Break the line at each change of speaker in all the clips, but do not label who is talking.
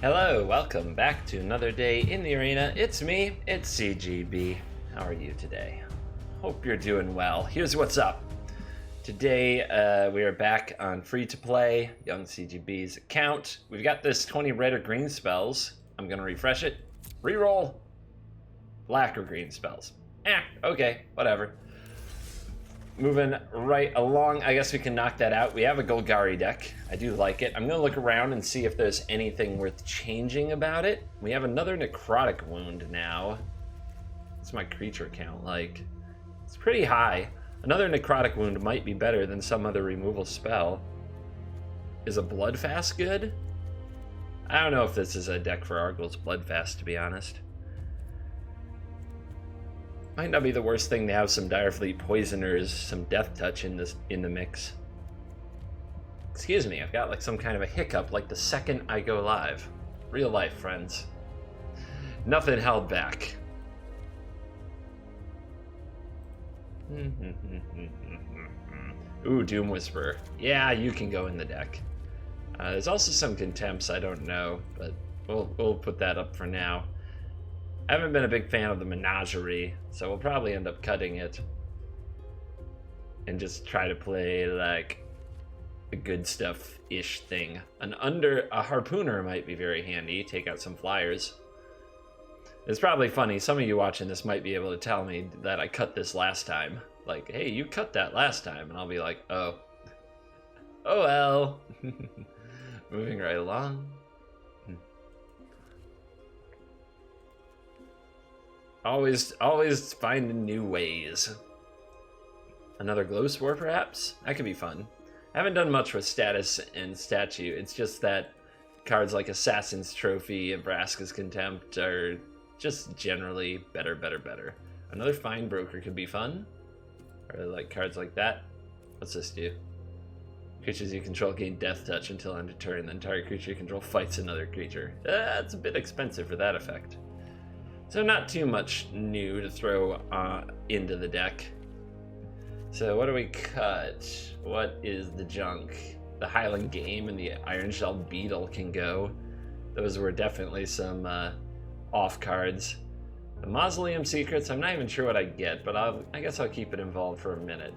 Hello, welcome back to another day in the arena. It's me, it's CGB. How are you today? Hope you're doing well. Here's what's up. Today, we are back on free-to-play, Young CGB's account. We've got this 20 red or green spells. I'm gonna refresh it. Reroll. Black or green spells. Okay, whatever. Moving right along, I guess we can knock that out. We have a Golgari deck. I do like it. I'm gonna look around and see if there's anything worth changing about it. We have another necrotic wound now. What's my creature count like? It's pretty high. Another necrotic wound might be better than some other removal spell. Is a Bloodfast good? I don't know if this is a deck for Argyl's Bloodfast, to be honest. Might not be the worst thing to have some Direfleet Poisoners, some Death Touch in the mix. Excuse me, I've got like some kind of a hiccup like the second I go live. Real life, friends. Nothing held back. Ooh, Doom Whisperer. Yeah, you can go in the deck. There's also some Contempts I don't know, but we'll put that up for now. I haven't been a big fan of the Menagerie, so we'll probably end up cutting it and just try to play like a good stuff-ish thing. A Harpooner might be very handy, take out some flyers. It's probably funny, some of you watching this might be able to tell me that I cut this last time. Like, hey, you cut that last time, and I'll be like, oh. Oh well. Moving right along. Always finding new ways. Another Glow Spore, perhaps? That could be fun. I haven't done much with status and statue. It's just that cards like Assassin's Trophy and Vraska's Contempt are just generally better. Another Fine Broker could be fun. Or like cards like that. What's this do? Creatures you control gain Death Touch until end of turn. Then target creature you control fights another creature. That's a bit expensive for that effect. So not too much new to throw into the deck. So what do we cut? What is the junk? The Highland Game and the Ironshell Beetle can go. Those were definitely some off cards. The Mausoleum Secrets, I'm not even sure what I get, but I guess I'll keep it involved for a minute.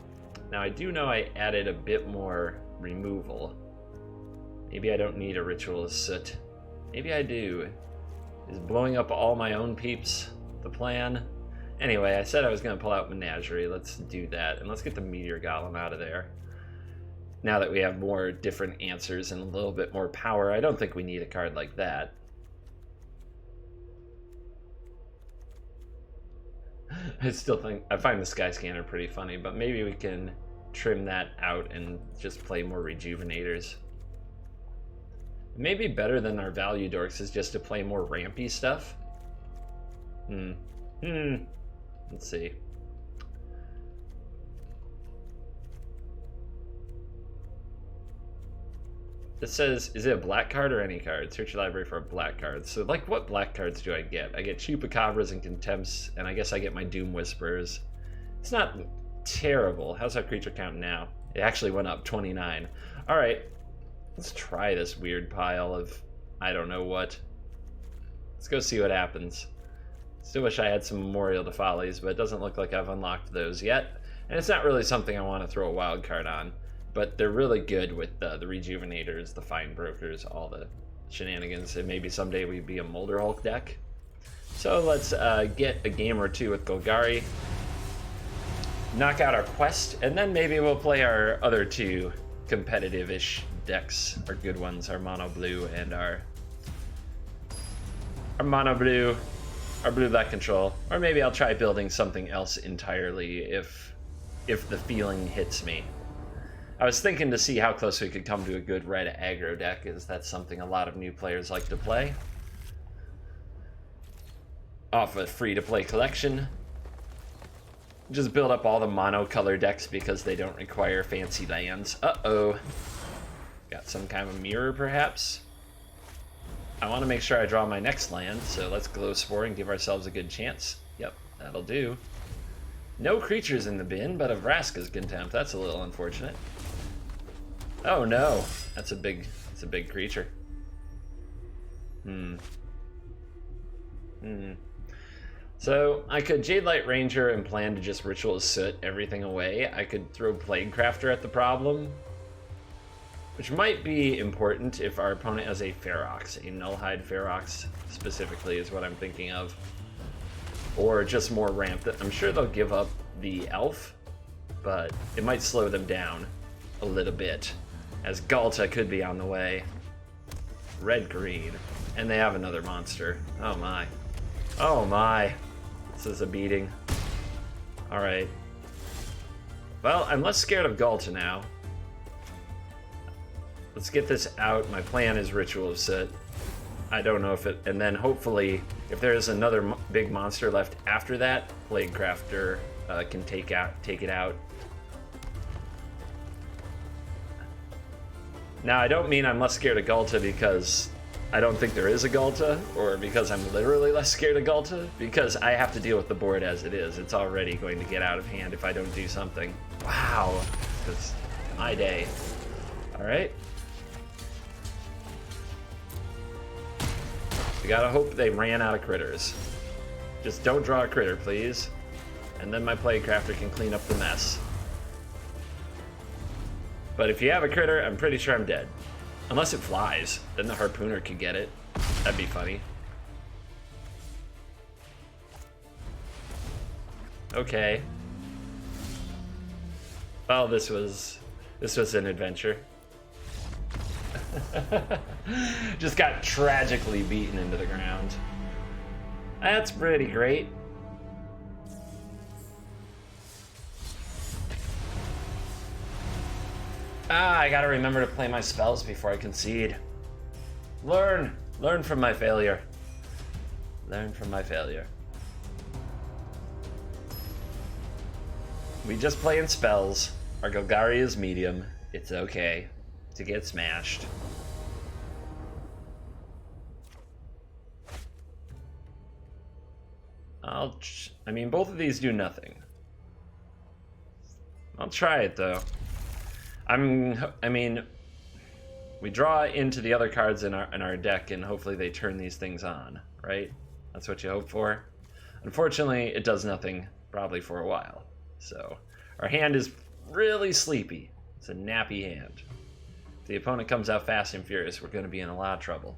Now I do know I added a bit more removal. Maybe I don't need a Ritual of Soot. Maybe I do. Is blowing up all my own peeps the plan? Anyway, I said I was going to pull out Menagerie. Let's do that. And let's get the Meteor Golem out of there. Now that we have more different answers and a little bit more power, I don't think we need a card like that. I find the Sky Scanner pretty funny, but maybe we can trim that out and just play more Rejuvenators. Maybe better than our value dorks is just to play more rampy stuff. Let's see. This says, is it a black card or any card? Search your library for a black card. So, like, what black cards do I get? I get Chupacabras and Contempts, and I guess I get my Doom Whisperers. It's not terrible. How's our creature count now? It actually went up 29. All right. Let's try this weird pile of I don't know what. Let's go see what happens. Still wish I had some Memorial to Follies, but it doesn't look like I've unlocked those yet. And it's not really something I want to throw a wild card on. But they're really good with the Rejuvenators, the Fine Brokers, all the shenanigans. And maybe someday we'd be a Molder Hulk deck. So let's get a game or two with Golgari. Knock out our quest, and then maybe we'll play our other two competitive-ish decks, our good ones, our mono blue and our mono blue, our blue-black control. Or maybe I'll try building something else entirely if the feeling hits me. I was thinking to see how close we could come to a good red aggro deck, as that's something a lot of new players like to play. Off a free-to-play collection. Just build up all the mono-color decks because they don't require fancy lands. Uh-oh. Got some kind of mirror, perhaps? I want to make sure I draw my next land, so let's Glow Spore and give ourselves a good chance. Yep, that'll do. No creatures in the bin, but a Vraska's Contempt. That's a little unfortunate. Oh no, that's a big creature. So I could Jade Light Ranger and plan to just Ritual Soot everything away. I could throw Plague Crafter at the problem, which might be important if our opponent has a Ferox, a Nullhide Ferox specifically is what I'm thinking of. Or just more ramp. I'm sure they'll give up the Elf, but it might slow them down a little bit, as Galta could be on the way. Red-green. And they have another monster. Oh my. Oh my. This is a beating. Alright. Well, I'm less scared of Galta now. Let's get this out. My plan is Ritual of Soot. I don't know if it... And then hopefully, if there's another big monster left after that, Plague Crafter can take it out. Now, I don't mean I'm less scared of Galta because I don't think there is a Galta, or because I'm literally less scared of Galta, because I have to deal with the board as it is. It's already going to get out of hand if I don't do something. Wow. It's my day. Alright. We gotta hope they ran out of critters. Just don't draw a critter, please. And then my Plague Crafter can clean up the mess. But if you have a critter, I'm pretty sure I'm dead. Unless it flies. Then the Harpooner could get it. That'd be funny. Okay. Well, this was an adventure. Just got tragically beaten into the ground. That's pretty great. I gotta remember to play my spells before I concede. Learn from my failure. Learn from my failure. We just play in spells. Our Golgari is medium. It's okay to get smashed. I mean, both of these do nothing. I'll try it though. I mean, we draw into the other cards in our deck, and hopefully they turn these things on, right? That's what you hope for. Unfortunately, it does nothing, probably for a while. So, our hand is really sleepy. It's a nappy hand. If the opponent comes out fast and furious, we're going to be in a lot of trouble.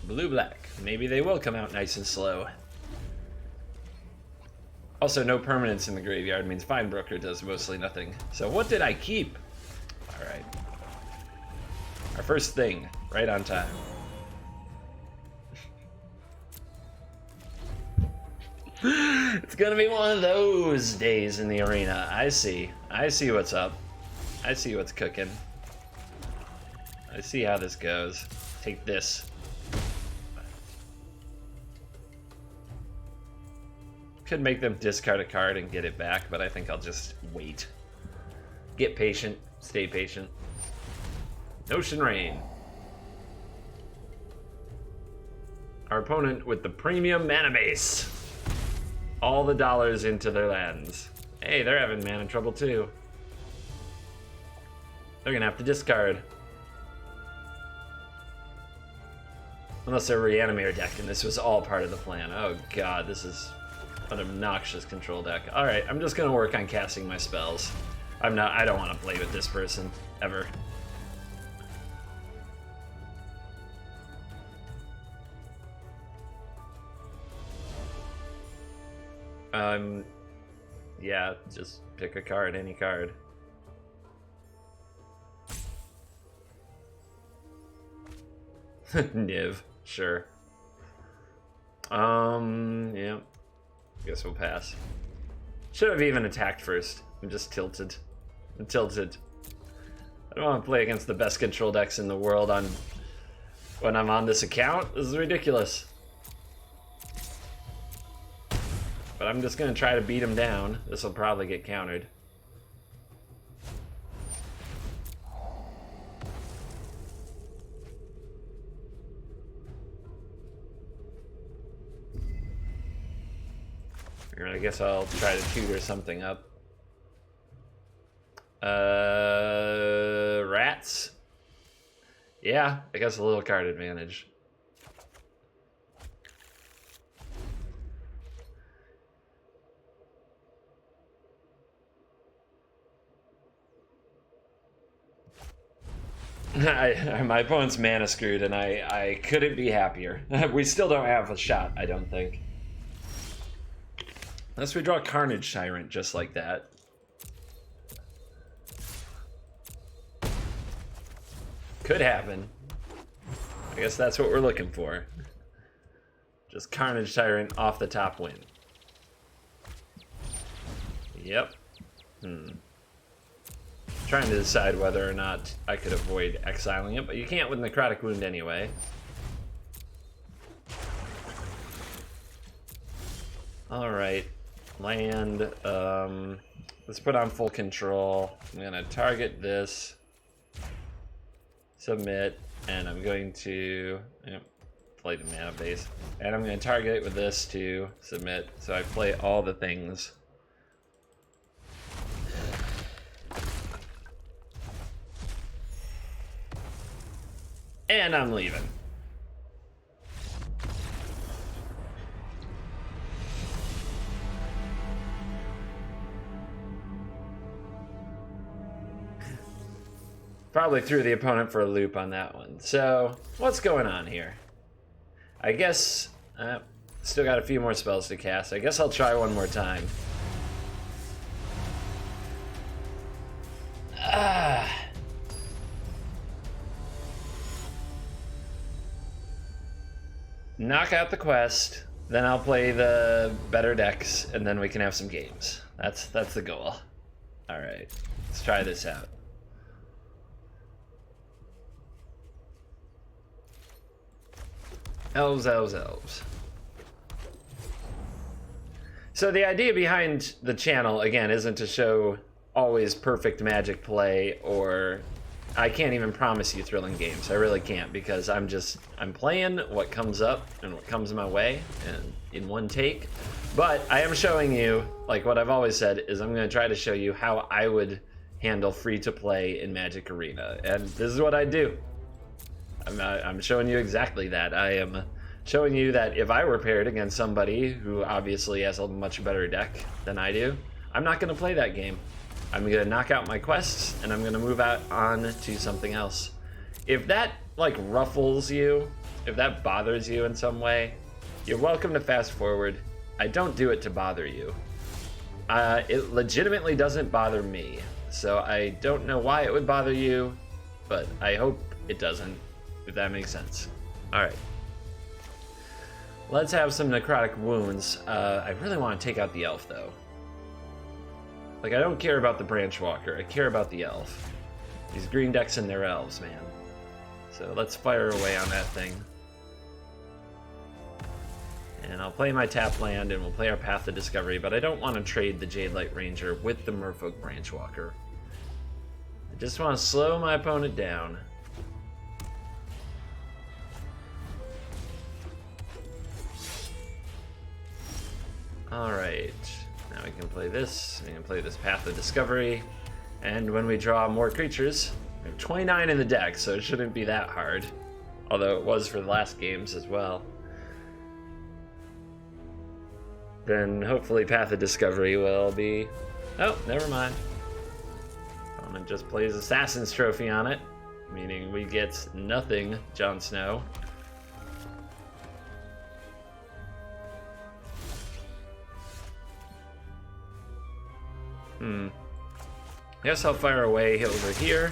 Blue-black. Maybe they will come out nice and slow. Also, no permanence in the graveyard means Vinebroker does mostly nothing. So what did I keep? Alright. Our first thing, right on time. It's gonna be one of those days in the arena. I see what's up. I see what's cooking. I see how this goes. Take this. Could make them discard a card and get it back, but I think I'll just wait. Get patient. Stay patient. Notion Rain. Our opponent with the premium mana base. All the dollars into their lands. Hey, they're having mana trouble too. They're gonna have to discard. Unless they're Reanimator deck, and this was all part of the plan. Oh god, this is an obnoxious control deck. Alright, I'm just gonna work on casting my spells. I don't want to play with this person, ever. Yeah, just pick a card, any card. Niv, sure. Yeah. Guess we'll pass. Should have even attacked first. I'm just tilted. I'm tilted. I don't want to play against the best control decks in the world when I'm on this account. This is ridiculous. But I'm just going to try to beat him down. This will probably get countered. I guess I'll try to tutor something up. Rats? Yeah, I guess a little card advantage. My opponent's mana screwed, and I couldn't be happier. We still don't have a shot, I don't think. Unless we draw Carnage Tyrant just like that. Could happen. I guess that's what we're looking for. Just Carnage Tyrant off the top win. Yep. Trying to decide whether or not I could avoid exiling it, but you can't with Necrotic Wound anyway. Alright. Land. Let's put on full control. I'm going to target this. Submit. And I'm going to play the mana base. And I'm going to target it with this to submit. So I play all the things. And I'm leaving. Probably threw the opponent for a loop on that one. So, what's going on here? I guess, still got a few more spells to cast. I guess I'll try one more time. Knock out the quest, then I'll play the better decks, and then we can have some games. That's the goal. All right, let's try this out. Elves, elves, elves. So the idea behind the channel, again, isn't to show always perfect Magic play, or I can't even promise you thrilling games. I really can't, because I'm playing what comes up and what comes my way and in one take. But I am showing you, like what I've always said, is I'm going to try to show you how I would handle free-to-play in Magic Arena. And this is what I do. I'm showing you exactly that. I am showing you that if I were paired against somebody who obviously has a much better deck than I do, I'm not going to play that game. I'm going to knock out my quests, and I'm going to move on to something else. If that, like, ruffles you, if that bothers you in some way, you're welcome to fast forward. I don't do it to bother you. It legitimately doesn't bother me, so I don't know why it would bother you, but I hope it doesn't, if that makes sense. Alright. Let's have some Necrotic Wounds. I really want to take out the Elf, though. Like, I don't care about the Branch Walker. I care about the Elf. These green decks and their elves, man. So let's fire away on that thing. And I'll play my tap land, and we'll play our Path of Discovery, but I don't want to trade the Jade Light Ranger with the Merfolk Branch Walker. I just want to slow my opponent down. Alright. Now we can play this, we can play this Path of Discovery, and when we draw more creatures, we have 29 in the deck, so it shouldn't be that hard. Although it was for the last games as well. Then hopefully Path of Discovery will be... Oh, never mind. Opponent just plays Assassin's Trophy on it, meaning we get nothing, Jon Snow. I guess I'll fire away over here.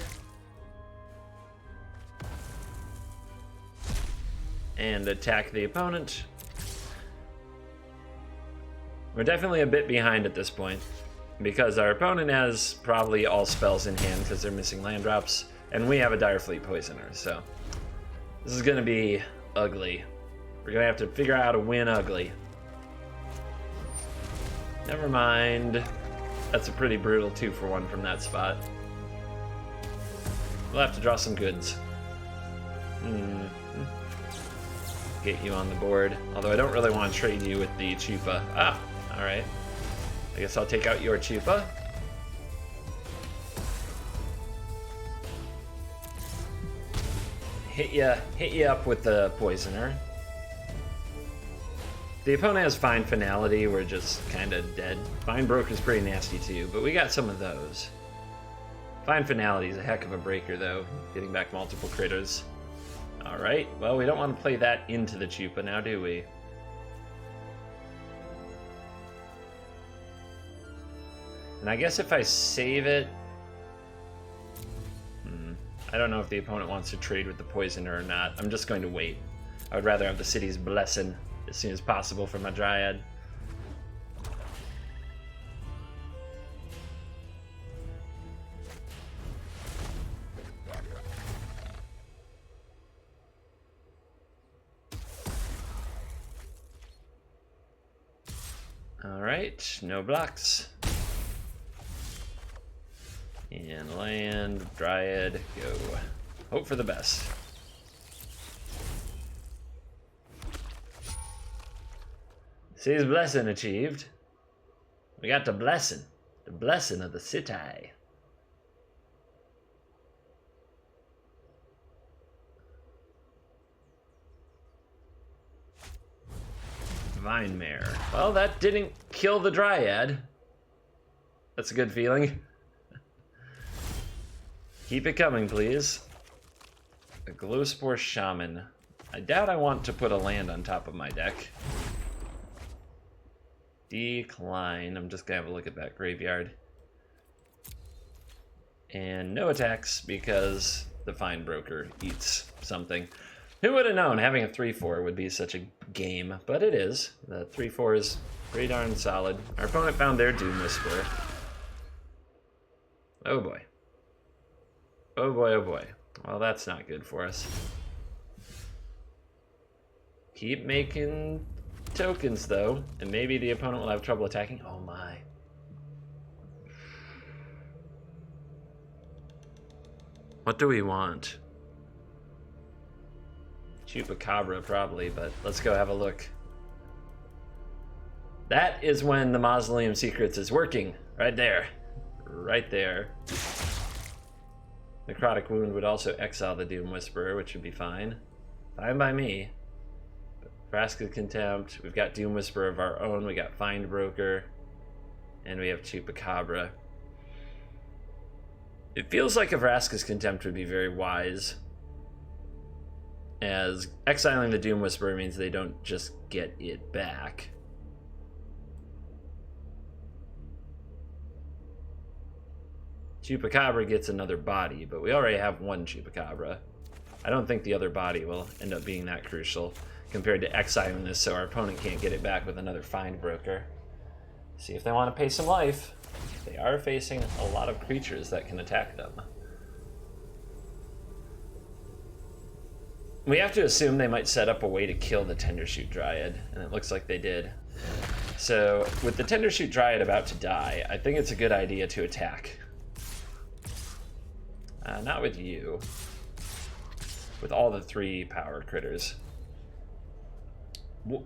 And attack the opponent. We're definitely a bit behind at this point, because our opponent has probably all spells in hand because they're missing land drops, and we have a Direfleet Poisoner, so this is going to be ugly. We're going to have to figure out how to win ugly. Never mind. That's a pretty brutal 2-for-1 from that spot. We'll have to draw some goods. Get you on the board. Although I don't really want to trade you with the Chupa. Ah, Alright. I guess I'll take out your Chupa. Hit ya up with the Poisoner. The opponent has Find Finality, we're just kind of dead. Find Broker's pretty nasty too, but we got some of those. Find Finality is a heck of a breaker though, getting back multiple critters. Alright, well we don't want to play that into the Chupa now, do we? And I guess if I save it... I don't know if the opponent wants to trade with the Poisoner or not. I'm just going to wait. I would rather have the City's Blessing as soon as possible for my Dryad. Alright, no blocks. And land, Dryad, go. Hope for the best. City's Blessing achieved. We got the blessing of the city. Vine Mare. Well, that didn't kill the Dryad. That's a good feeling. Keep it coming, please. A Glowspore Shaman. I doubt I want to put a land on top of my deck. Decline. I'm just gonna have a look at that graveyard. And no attacks because the Find Broker eats something. Who would have known having a 3-4 would be such a game, but it is. The 3-4 is pretty darn solid. Our opponent found their Doom Whisperer. Oh boy. Oh boy, oh boy. Well, that's not good for us. Keep making tokens, though, and maybe the opponent will have trouble attacking. Oh my. What do we want? Chupacabra, probably, but let's go have a look. That is when the Mausoleum Secrets is working. Right there. Right there. Necrotic Wound would also exile the Doom Whisperer, which would be fine. Fine by me. Vraska's Contempt. We've got Doom Whisperer of our own. We got Find Broker. And we have Chupacabra. It feels like a Vraska's Contempt would be very wise, as exiling the Doom Whisperer means they don't just get it back. Chupacabra gets another body, but we already have one Chupacabra. I don't think the other body will end up being that crucial compared to exiling this so our opponent can't get it back with another Find Broker. See if they want to pay some life. They are facing a lot of creatures that can attack them. We have to assume they might set up a way to kill the Tendershoot Dryad, and it looks like they did. So, with the Tendershoot Dryad about to die, I think it's a good idea to attack. Not with you. With all the 3 power critters.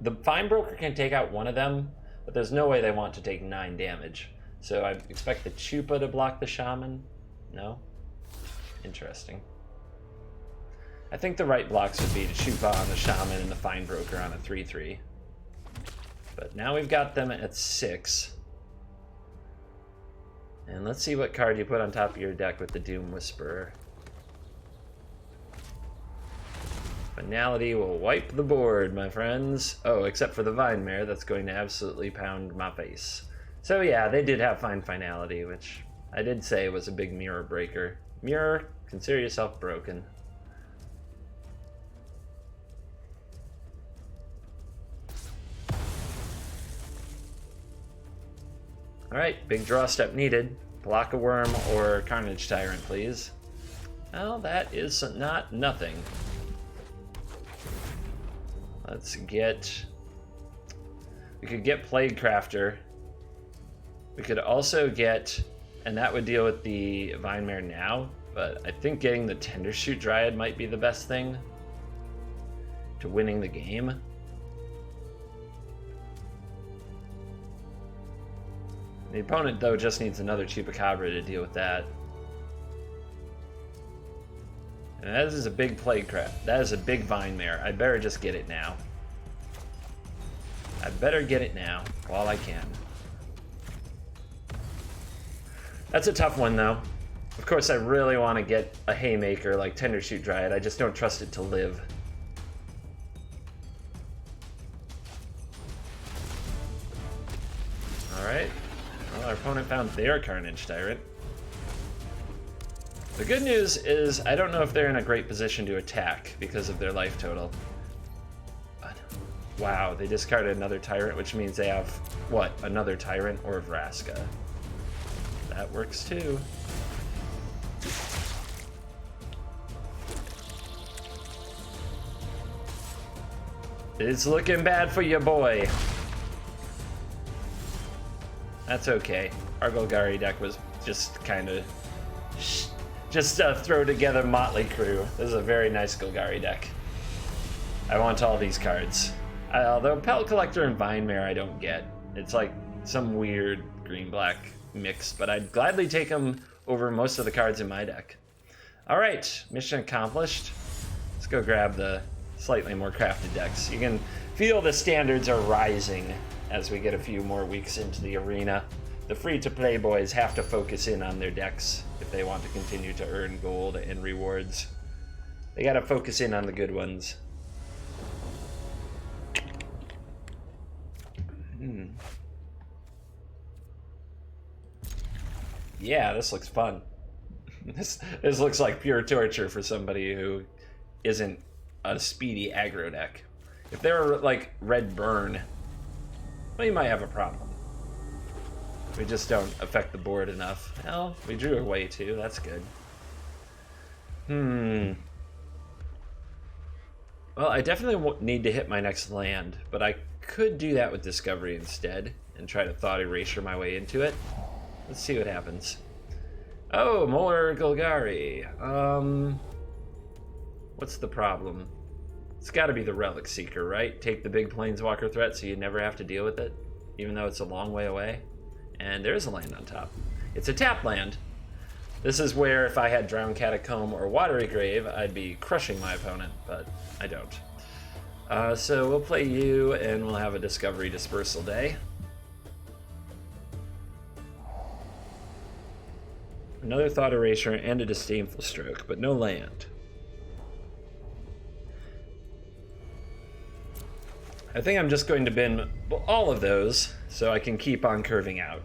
The Find Broker can take out one of them, but there's no way they want to take 9 damage. So I expect the Chupa to block the Shaman? No? Interesting. I think the right blocks would be to Chupa on the Shaman and the Find Broker on a 3-3. But now we've got them at 6. And let's see what card you put on top of your deck with the Doom Whisperer. Finality will wipe the board, my friends. Oh, except for the Vine Mare, that's going to absolutely pound my face. So yeah, they did have Find Finality, which I did say was a big mirror breaker. Mirror, consider yourself broken. Alright, big draw step needed. Block a Worm or Carnage Tyrant, please. Well, that is not nothing. Let's get... We could get Plague Crafter. We could also get... And that would deal with the Vine Mare now, but I think getting the Tendershoot Dryad might be the best thing to winning the game. The opponent, though, just needs another Chupacabra to deal with that. And that is a big Plague Crab. That is a big Vine Mare. I better just get it now. I better get it now, while I can. That's a tough one, though. Of course, I really want to get a Haymaker like Tendershoot Dryad. I just don't trust it to live. Alright. Well, our opponent found their Carnage Tyrant. The good news is I don't know if they're in a great position to attack because of their life total. But, wow, they discarded another Tyrant, which means they have, what, another Tyrant or a Vraska. That works too. It's looking bad for your boy. That's okay. Our Golgari deck was just kind of... just throw together motley crew. This is a very nice Golgari deck. I want all these cards. Although Pellet Collector and Vine Mare I don't get. It's like some weird green-black mix, but I'd gladly take them over most of the cards in my deck. Alright, mission accomplished. Let's go grab the slightly more crafted decks. You can feel the standards are rising as we get a few more weeks into the arena. The free-to-play boys have to focus in on their decks if they want to continue to earn gold and rewards. They gotta focus in on the good ones. Yeah, this looks fun. This looks like pure torture for somebody who isn't a speedy aggro deck. If they were like Red Burn, well, you might have a problem. We just don't affect the board enough. Well, we drew away too, that's good. Well, I definitely need to hit my next land, but I could do that with Discovery instead and try to Thought Erasure my way into it. Let's see what happens. Oh, more Golgari. What's the problem? It's gotta be the Relic Seeker, right? Take the big Planeswalker threat so you never have to deal with it, even though it's a long way away. And there's a land on top. It's a tap land. This is where if I had Drowned Catacomb or Watery Grave, I'd be crushing my opponent, but I don't. So we'll play you, and we'll have a Discovery Dispersal day. Another Thought Erasure and a Disdainful Stroke, but no land. I think I'm just going to bin all of those so I can keep on curving out.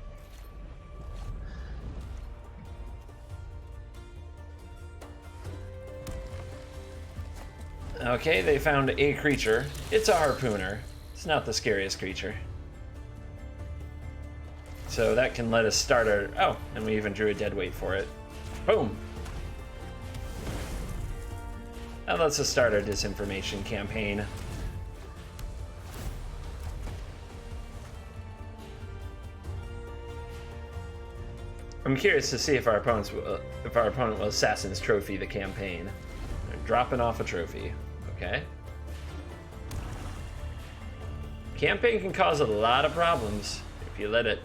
Okay, they found a creature. It's a Harpooner. It's not the scariest creature. So that can let us start our... Oh, and we even drew a deadweight for it. Boom! That lets us start our disinformation campaign. I'm curious to see if our opponent will Assassin's Trophy the campaign. They're dropping off a trophy. Okay. Campaign can cause a lot of problems if you let it.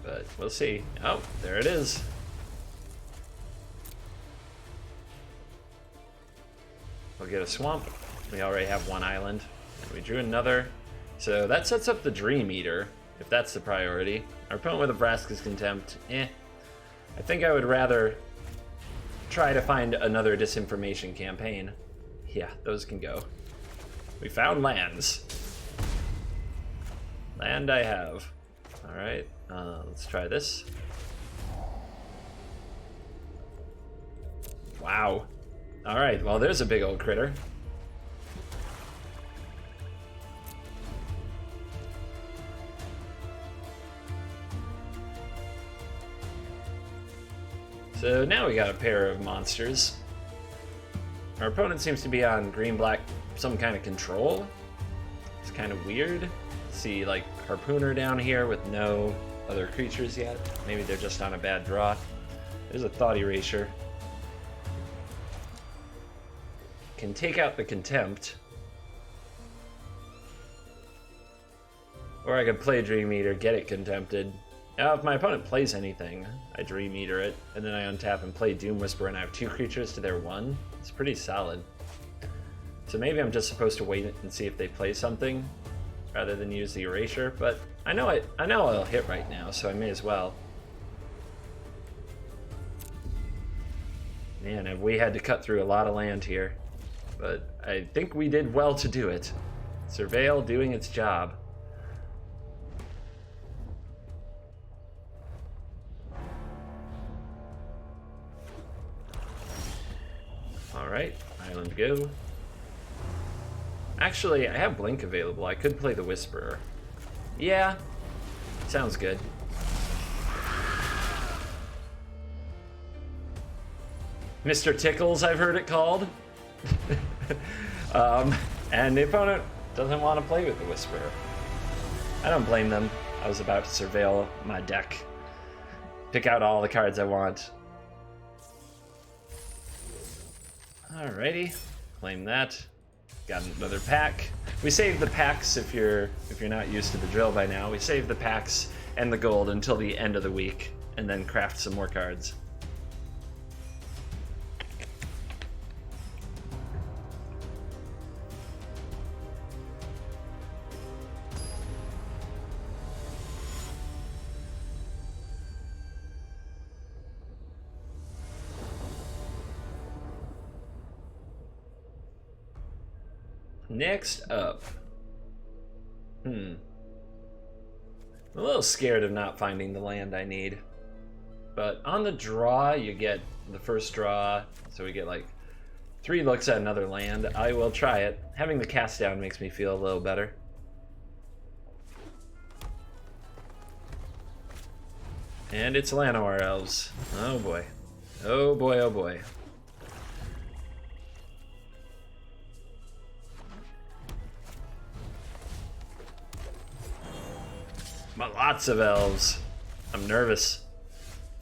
But we'll see. Oh, there it is. We'll get a swamp. We already have one island. And we drew another. So that sets up the Dream Eater, if that's the priority. Our opponent with a Vraska's Contempt, I think I would rather try to find another disinformation campaign. Yeah, those can go. We found lands. Land I have. Alright, let's try this. Wow. Alright, well there's a big old critter. So now we got a pair of monsters. Our opponent seems to be on green-black, some kind of control. It's kind of weird. See, like, Harpooner down here with no other creatures yet. Maybe they're just on a bad draw. There's a Thought Erasure. Can take out the Contempt. Or I could play Dream Eater, get it contempted. Now, if my opponent plays anything, I Dream Eater it, and then I untap and play Doom Whisperer, and I have 2 creatures to their 1. It's pretty solid. So maybe I'm just supposed to wait and see if they play something, rather than use the Erasure, but I know I'll hit right now, so I may as well. Man, have we had to cut through a lot of land here, but I think we did well to do it. Surveil doing its job. Alright, Island go. Actually, I have Blink available. I could play the Whisperer. Yeah, sounds good. Mr. Tickles, I've heard it called. And the opponent doesn't want to play with the Whisperer. I don't blame them. I was about to surveil my deck. Pick out all the cards I want. Alrighty, claim that. Got another pack. We save the packs if you're not used to the drill by now. We save the packs and the gold until the end of the week, and then craft some more cards. Next up. I'm a little scared of not finding the land I need. But on the draw, you get the first draw, so we get like 3 looks at another land. I will try it. Having the cast down makes me feel a little better. And it's Llanowar Elves. Oh boy. Oh boy, oh boy. Lots of elves. I'm nervous.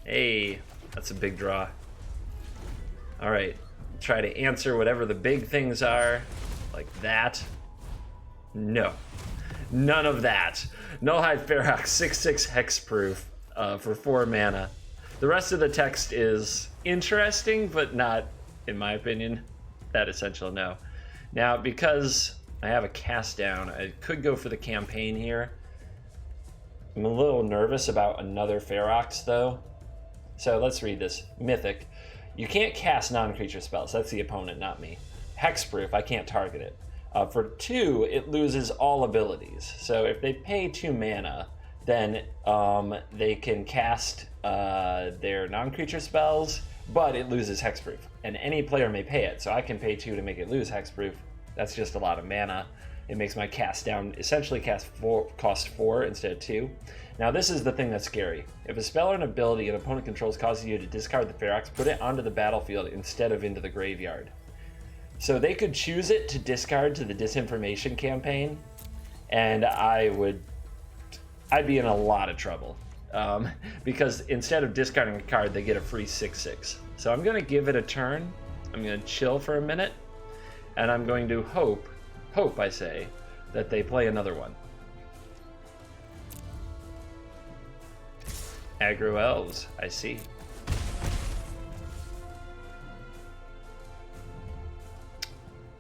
Hey, that's a big draw. Alright, try to answer whatever the big things are. Like that. No. None of that. Nullhide Ferox, 6/6 hexproof for 4 mana. The rest of the text is interesting, but not, in my opinion, that essential, no. Now, because I have a cast down, I could go for the campaign here. I'm a little nervous about another Ferox, though. So let's read this. Mythic. You can't cast non-creature spells. That's the opponent, not me. Hexproof. I can't target it. For 2, it loses all abilities. So if they pay 2 mana, then they can cast their non-creature spells, but it loses hexproof. And any player may pay it. So I can pay 2 to make it lose hexproof. That's just a lot of mana. It makes my cast down essentially cost 4 instead of 2. Now this is the thing that's scary. If a spell or an ability an opponent controls causes you to discard the Ferox, put it onto the battlefield instead of into the graveyard. So they could choose it to discard to the Disinformation campaign, and I'd be in a lot of trouble. Because instead of discarding a card, they get a free 6/6. So I'm gonna give it a turn. I'm gonna chill for a minute, and I'm going to hope I say, that they play another one. Aggro Elves, I see.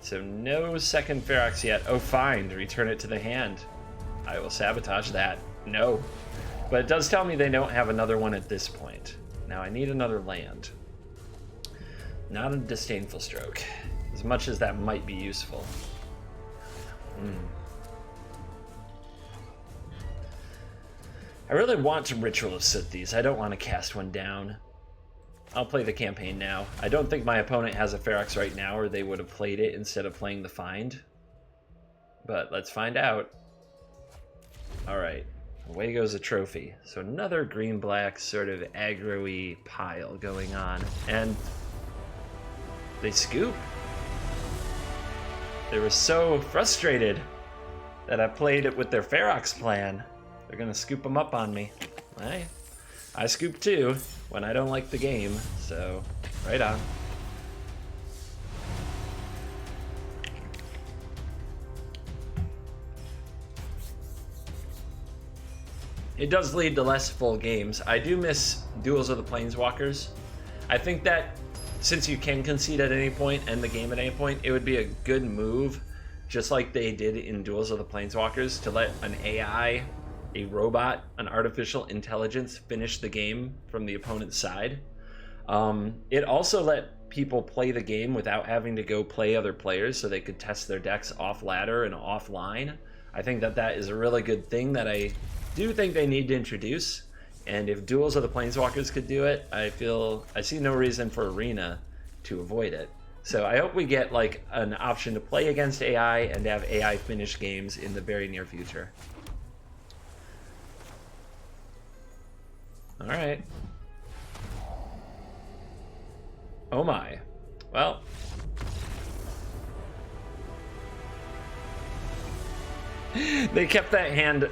So no second Ferox yet. Oh, fine, return it to the hand. I will sabotage that. No. But it does tell me they don't have another one at this point. Now I need another land. Not a Disdainful Stroke, as much as that might be useful. I really want to Ritual of Soot these. I don't want to cast one down. I'll play the campaign now. I don't think my opponent has a Ferox right now, or they would have played it instead of playing the Find. But let's find out. Alright, away goes a trophy. So another green-black sort of aggro-y pile going on. And they scoop. They were so frustrated that I played it with their Ferox plan. They're gonna scoop them up on me. I scoop too when I don't like the game, so right on. it does lead to less full games. I do miss Duels of the Planeswalkers. I think that since you can concede at any point, end the game at any point, it would be a good move, just like they did in Duels of the Planeswalkers, to let an AI, a robot, an artificial intelligence finish the game from the opponent's side. It also let people play the game without having to go play other players, so they could test their decks off ladder and offline. I think that that is a really good thing that I do think they need to introduce. And if Duels of the Planeswalkers could do it, I see no reason for Arena to avoid it. So I hope we get like an option to play against AI and to have AI finish games in the very near future. All right. Oh my. Well. They kept that hand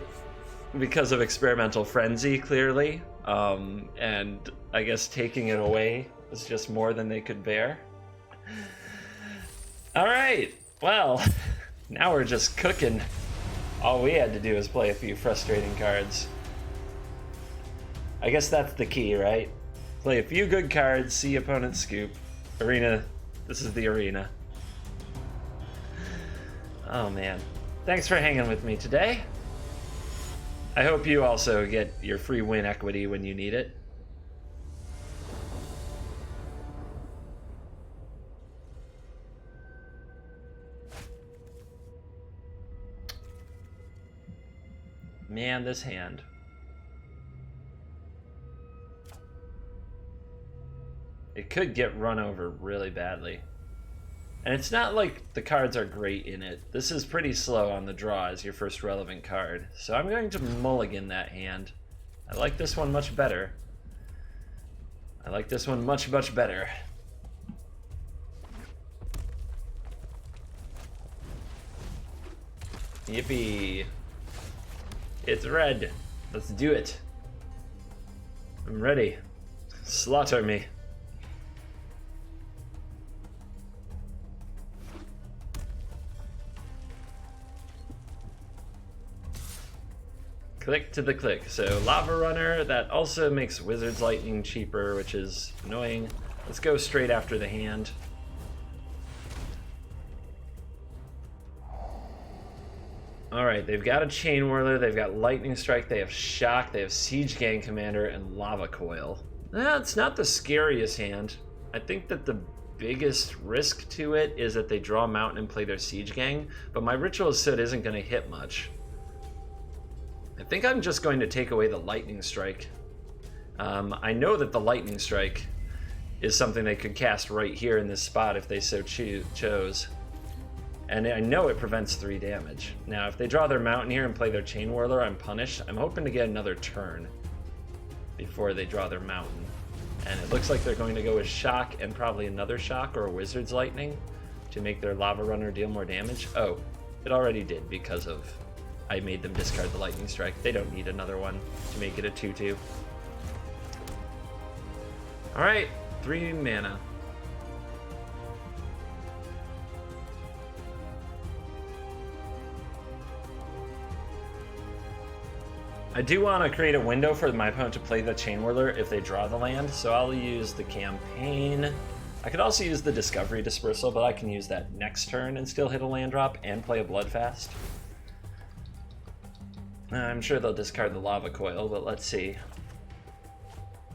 because of Experimental Frenzy, clearly. And I guess taking it away was just more than they could bear. All right. Well, now we're just cooking. All we had to do was play a few frustrating cards. I guess that's the key, right? Play a few good cards, see opponents scoop. Arena, this is the arena. Oh man. Thanks for hanging with me today. I hope you also get your free win equity when you need it. Man, this hand. It could get run over really badly. And it's not like the cards are great in it. This is pretty slow on the draw as your first relevant card. So I'm going to mulligan that hand. I like this one much better. I like this one much, much better. Yippee. It's red. Let's do it. I'm ready. Slaughter me. Click to the click. So Lava Runner, that also makes Wizard's Lightning cheaper, which is annoying. Let's go straight after the hand. Alright, they've got a Chain Whirler, they've got Lightning Strike, they have Shock, they have Siege Gang Commander, and Lava Coil. It's not the scariest hand. I think that the biggest risk to it is that they draw a Mountain and play their Siege Gang, but my Ritual of Soot isn't going to hit much. I think I'm just going to take away the Lightning Strike. I know that the Lightning Strike is something they could cast right here in this spot if they so chose. And I know it prevents 3 damage. Now, if they draw their Mountain here and play their Chain Whirler, I'm punished. I'm hoping to get another turn before they draw their Mountain. And it looks like they're going to go with Shock and probably another Shock or a Wizard's Lightning to make their Lava Runner deal more damage. Oh, it already did because of... I made them discard the Lightning Strike. They don't need another one to make it a 2/2. Alright, 3 mana. I do want to create a window for my opponent to play the Chain Whirler if they draw the land, so I'll use the Campaign. I could also use the Discovery Dispersal, but I can use that next turn and still hit a land drop and play a Bloodfast. I'm sure they'll discard the Lava Coil, but let's see.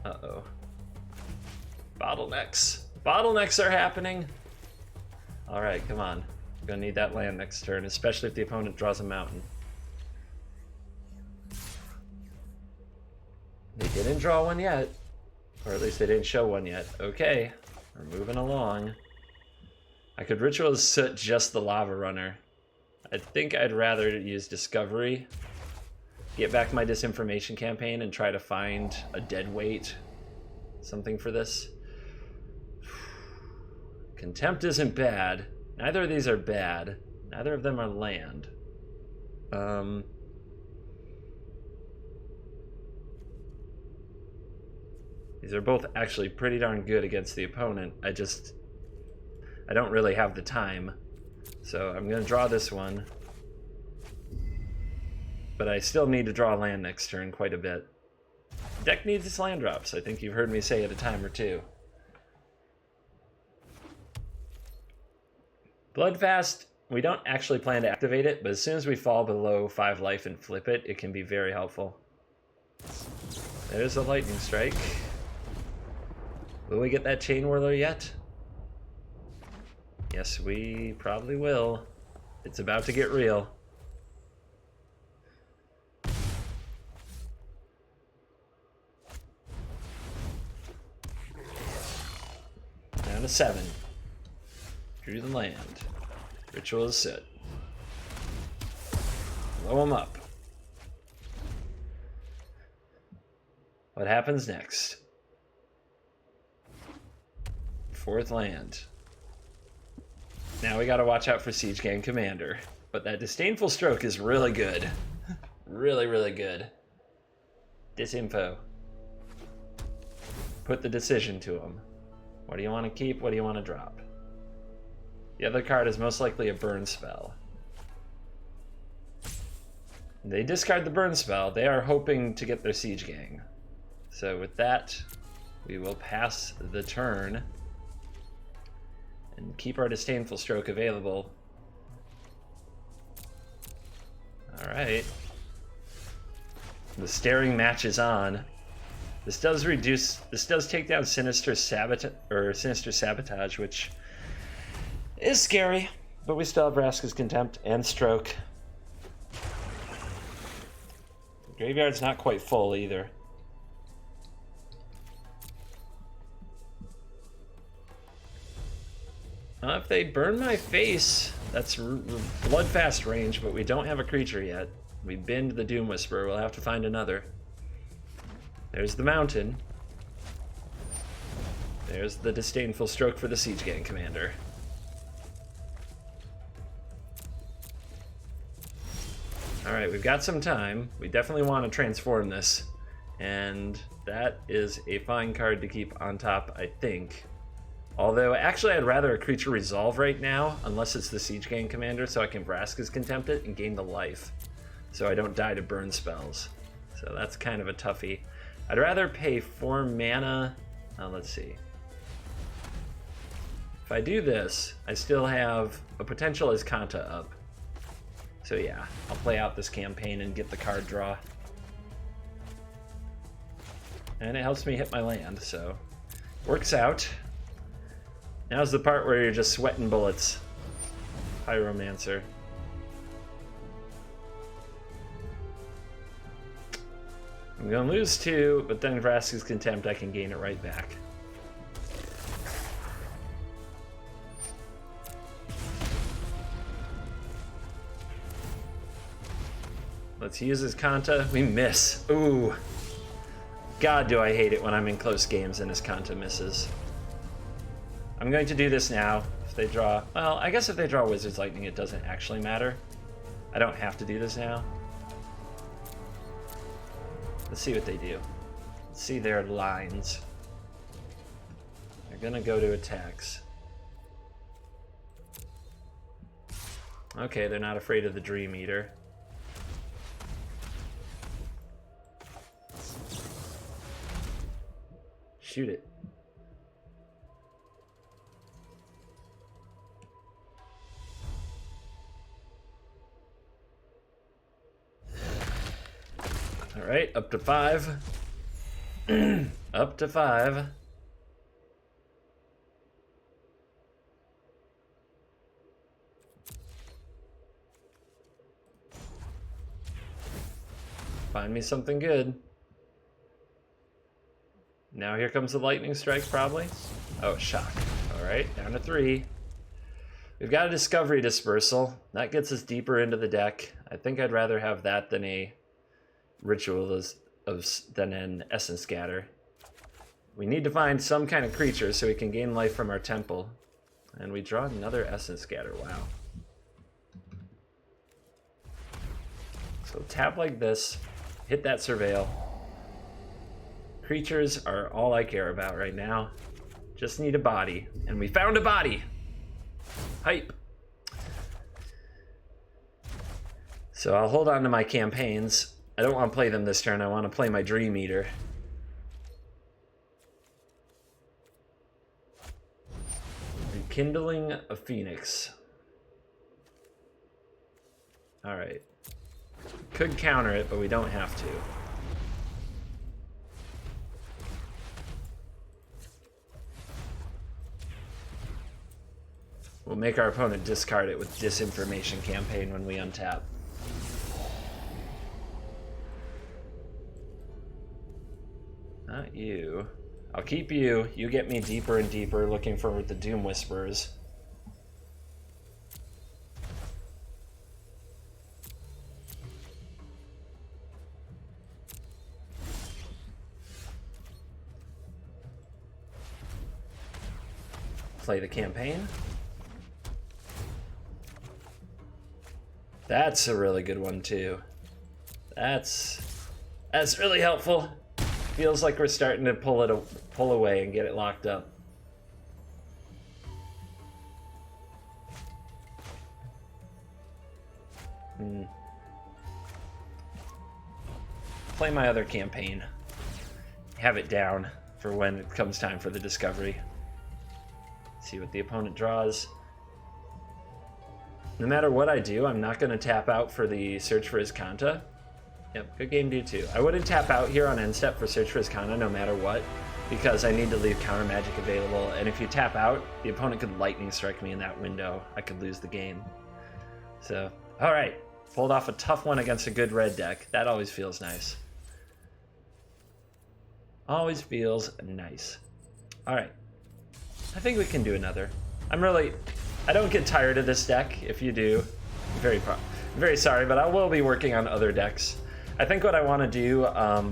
Uh-oh. Bottlenecks. Bottlenecks are happening! Alright, come on. I'm gonna need that land next turn, especially if the opponent draws a Mountain. They didn't draw one yet. Or at least they didn't show one yet. Okay, we're moving along. I could Ritual Soot just the Lava Runner. I think I'd rather use Discovery. Get back my Disinformation Campaign and try to find a dead weight. Something for this. Contempt isn't bad. Neither of these are bad. Neither of them are land. These are both actually pretty darn good against the opponent. I don't really have the time. So I'm gonna draw this one. but I still need to draw land next turn quite a bit. Deck needs its land drops. I think you've heard me say it a time or two. Bloodfast, we don't actually plan to activate it, but as soon as we fall below 5 life and flip it, it can be very helpful. There's a lightning strike. Will we get that Chain Whirler yet? Yes, we probably will. It's about to get real. Down to 7. Drew the land. Ritual is set. Blow him up. What happens next? 4th land. Now we gotta watch out for Siege Gang Commander. But that Disdainful Stroke is really good. Really, really good. Disinfo. Put the decision to him. What do you want to keep? What do you want to drop? The other card is most likely a burn spell. They discard the burn spell. They are hoping to get their Siege Gang. So with that, we will pass the turn and keep our Disdainful Stroke available. Alright. The staring match is on. This does take down Sinister Sabotage, which is scary, but we still have Vraska's Contempt and Stroke. The graveyard's not quite full either. If they burn my face, that's Bloodfast range, but we don't have a creature yet. We binned the Doom Whisperer, we'll have to find another. There's the Mountain. There's the Disdainful Stroke for the Siege Gang Commander. Alright, we've got some time. We definitely want to transform this. And that is a fine card to keep on top, I think. Although, actually, I'd rather a creature resolve right now, unless it's the Siege Gang Commander, so I can Vraska's Contempt it and gain the life. So I don't die to burn spells. So that's kind of a toughie. I'd rather pay 4 mana. Let's see. If I do this, I still have a potential as Kanta up. So yeah, I'll play out this campaign and get the card draw. And it helps me hit my land, so works out. Now's the part where you're just sweating bullets. Pyromancer. I'm gonna lose 2, but then Vraska's Contempt, I can gain it right back. Let's use his Kanta. We miss. Ooh. God, do I hate it when I'm in close games and his Kanta misses. I'm going to do this now. If they draw... Well, I guess if they draw Wizard's Lightning, it doesn't actually matter. I don't have to do this now. Let's see what they do. Let's see their lines. They're gonna go to attacks. Okay, they're not afraid of the Dream Eater. Shoot it. All right, up to 5. Up to 5. Find me something good. Now here comes the lightning strike, probably. Oh, shock. All right, down to 3. We've got a Discovery Dispersal. That gets us deeper into the deck. I think I'd rather have that than a Ritual than an Essence Scatter. We need to find some kind of creature so we can gain life from our temple. And we draw another Essence Scatter. Wow. So tap like this, hit that Surveil. Creatures are all I care about right now. Just need a body. And we found a body! Hype! So I'll hold on to my campaigns. I don't want to play them this turn. I want to play my Dream Eater. Rekindling a Phoenix. Alright. Could counter it, but we don't have to. We'll make our opponent discard it with Disinformation Campaign when we untap. Not you. I'll keep you. You get me deeper and deeper looking for the Doom Whisperers. Play the campaign. That's a really good one too. That's really helpful. Feels like we're starting to pull away and get it locked up. Play my other campaign. Have it down for when it comes time for the discovery. See what the opponent draws. No matter what I do, I'm not going to tap out for the Search for Iskanta. Yep, good game D2. I wouldn't tap out here on end step for Search for Iskanta no matter what, because I need to leave counter magic available, and if you tap out, the opponent could lightning strike me in that window. I could lose the game. So, alright. Pulled off a tough one against a good red deck. That always feels nice. Always feels nice. Alright. I think we can do another. I don't get tired of this deck. If you do, I'm very sorry, but I will be working on other decks. I think what I want to do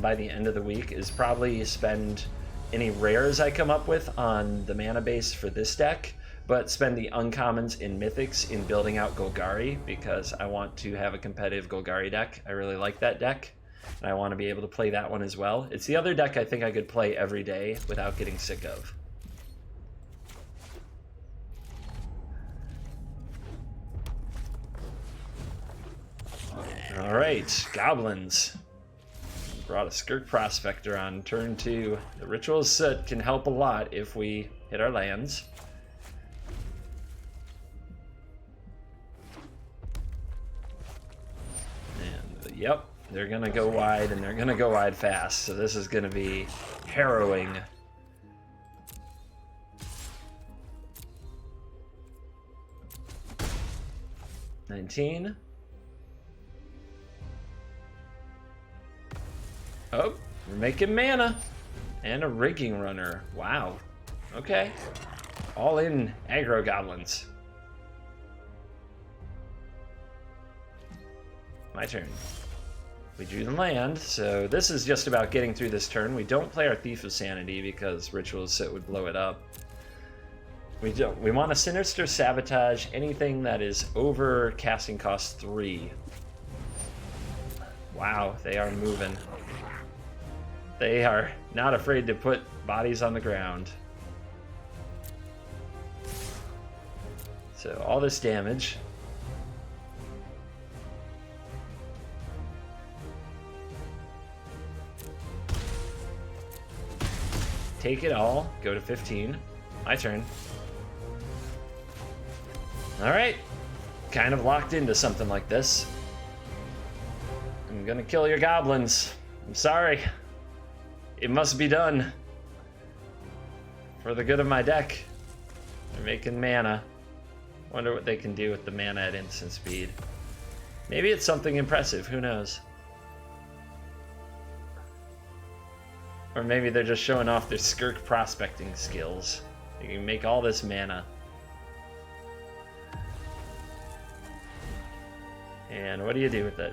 by the end of the week is probably spend any rares I come up with on the mana base for this deck, but spend the uncommons in Mythics in building out Golgari, because I want to have a competitive Golgari deck. I really like that deck, and I want to be able to play that one as well. It's the other deck I think I could play every day without getting sick of. Alright, Goblins. Brought a Skirk Prospector on turn 2. The Ritual Soot can help a lot if we hit our lands. And, yep, they're going to go wide, and they're going to go wide fast, so this is going to be harrowing. $19. Oh, we're making mana. And a Rigging Runner. Wow. Okay. All in aggro goblins. My turn. We drew the land, so this is just about getting through this turn. We don't play our Thief of Sanity because Ritual Soot would blow it up. We want to Sinister Sabotage anything that is over casting cost 3. Wow, they are moving. They are not afraid to put bodies on the ground. So all this damage. Take it all, go to 15. My turn. Alright. Kind of locked into something like this. I'm gonna kill your goblins. I'm sorry. It must be done. For the good of my deck. They're making mana. Wonder what they can do with the mana at instant speed. Maybe it's something impressive, who knows? Or maybe they're just showing off their Skirk prospecting skills. They can make all this mana. And what do you do with it?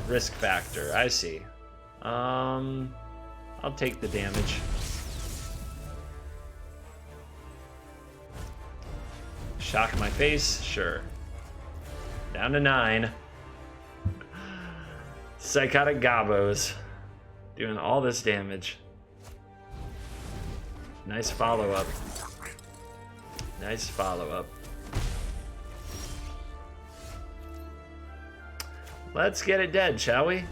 Risk factor, I see. I'll take the damage. Shock my face? Sure. Down to 9. Psychotic Gobos. Doing all this damage. Nice follow-up. Nice follow-up. Let's get it dead, shall we?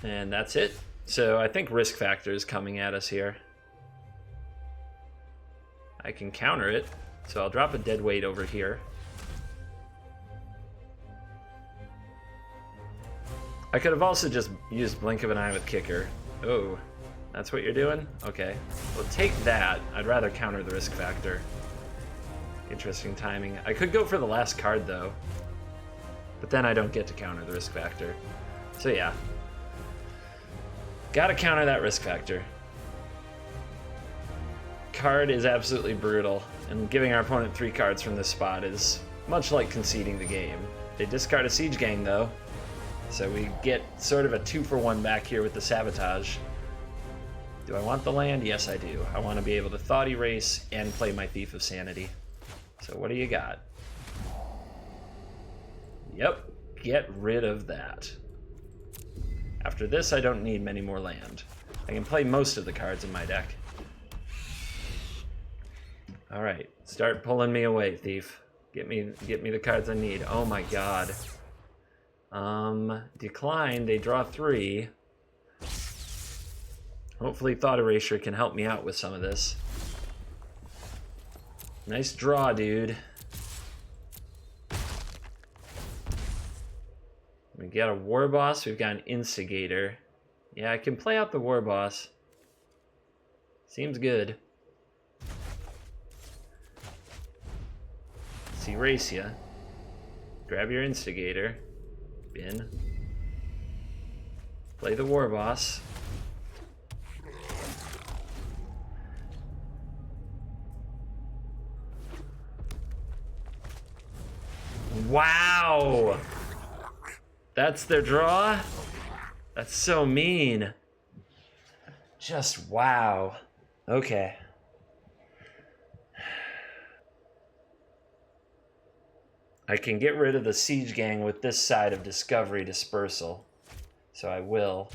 And that's it. So I think risk factor is coming at us here. I can counter it, so I'll drop a dead weight over here. I could have also just used Blink of an Eye with Kicker. Oh, that's what you're doing? Okay. Well, take that. I'd rather counter the risk factor. Interesting timing. I could go for the last card, though. But then I don't get to counter the risk factor. So yeah. Gotta counter that risk factor. Card is absolutely brutal, and giving our opponent 3 cards from this spot is much like conceding the game. They discard a Siege Gang, though, so we get sort of a 2-for-1 back here with the Sabotage. Do I want the land? Yes, I do. I want to be able to Thought Erase and play my Thief of Sanity. So what do you got? Yep, get rid of that. After this, I don't need many more land. I can play most of the cards in my deck. All right, start pulling me away, Thief. Get me the cards I need. Oh my god. Decline, they draw 3. Hopefully Thought Erasure can help me out with some of this. Nice draw, dude. We got a War Boss, we've got an Instigator. Yeah, I can play out the War Boss. Seems good. Let's erase ya. Grab your Instigator. Bin. Play the War Boss. Wow! That's their draw? That's so mean. Just wow. Okay. I can get rid of the Siege Gang with this side of Discovery Dispersal. So I will.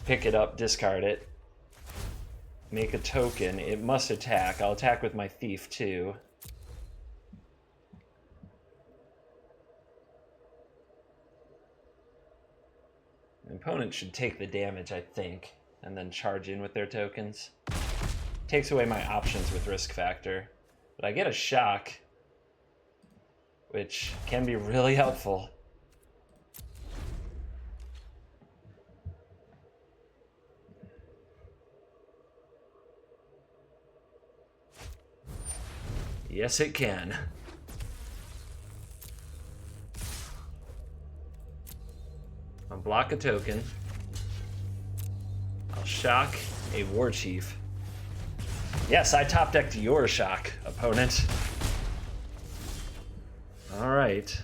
Pick it up, discard it. Make a token. It must attack. I'll attack with my Thief too. The opponent should take the damage, I think, and then charge in with their tokens. Takes away my options with risk factor. But I get a shock, which can be really helpful. Yes, it can. I'll block a token. I'll shock a War Chief. Yes, I top decked your shock, opponent. All right.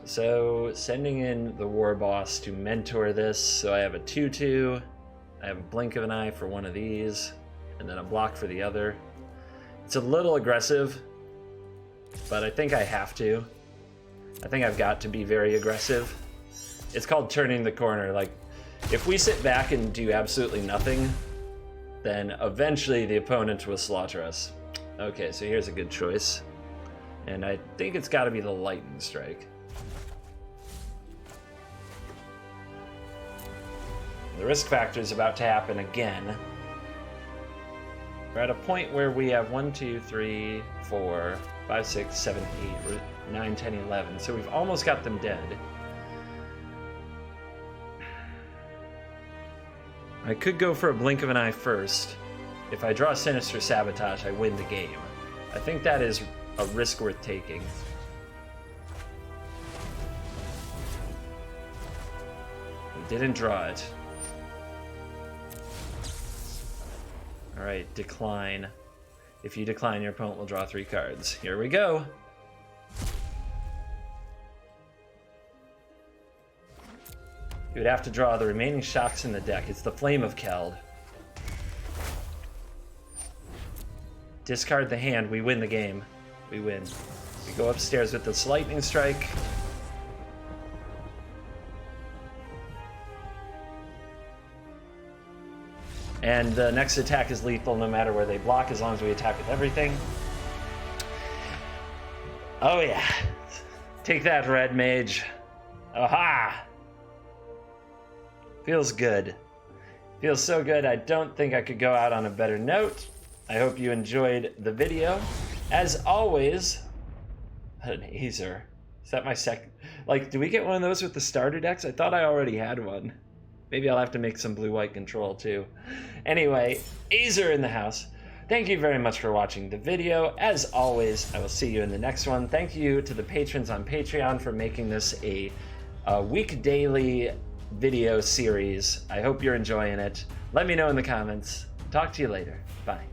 So, sending in the War Boss to mentor this. So I have a 2/2. I have a Blink of an Eye for one of these, and then a block for the other. It's a little aggressive, but I think I have to. I think I've got to be very aggressive. It's called turning the corner. Like, if we sit back and do absolutely nothing, then eventually the opponent will slaughter us. Okay, so here's a good choice. And I think it's got to be the Lightning Strike. The risk factor is about to happen again. We're at a point where we have 1, 2, 3, 4, 5, 6, 7, 8, 9, 10, 11. So we've almost got them dead. I could go for a Blink of an Eye first. If I draw Sinister Sabotage, I win the game. I think that is a risk worth taking. Didn't draw it. Alright, decline. If you decline, your opponent will draw 3 cards. Here we go. You would have to draw the remaining shocks in the deck. It's the Flame of Keld. discard the hand, we win the game. We win. We go upstairs with this lightning strike. And the next attack is lethal no matter where they block, as long as we attack with everything. Oh yeah. Take that, red mage. Aha! Feels good. Feels so good, I don't think I could go out on a better note. I hope you enjoyed the video. As always, an Aether. Is that my second? Like, do we get one of those with the starter decks? I thought I already had one. Maybe I'll have to make some blue-white control too. Anyway, Aether in the house. Thank you very much for watching the video. As always, I will see you in the next one. Thank you to the patrons on Patreon for making this a week daily video series. I hope you're enjoying it. Let me know in the comments. Talk to you later. Bye.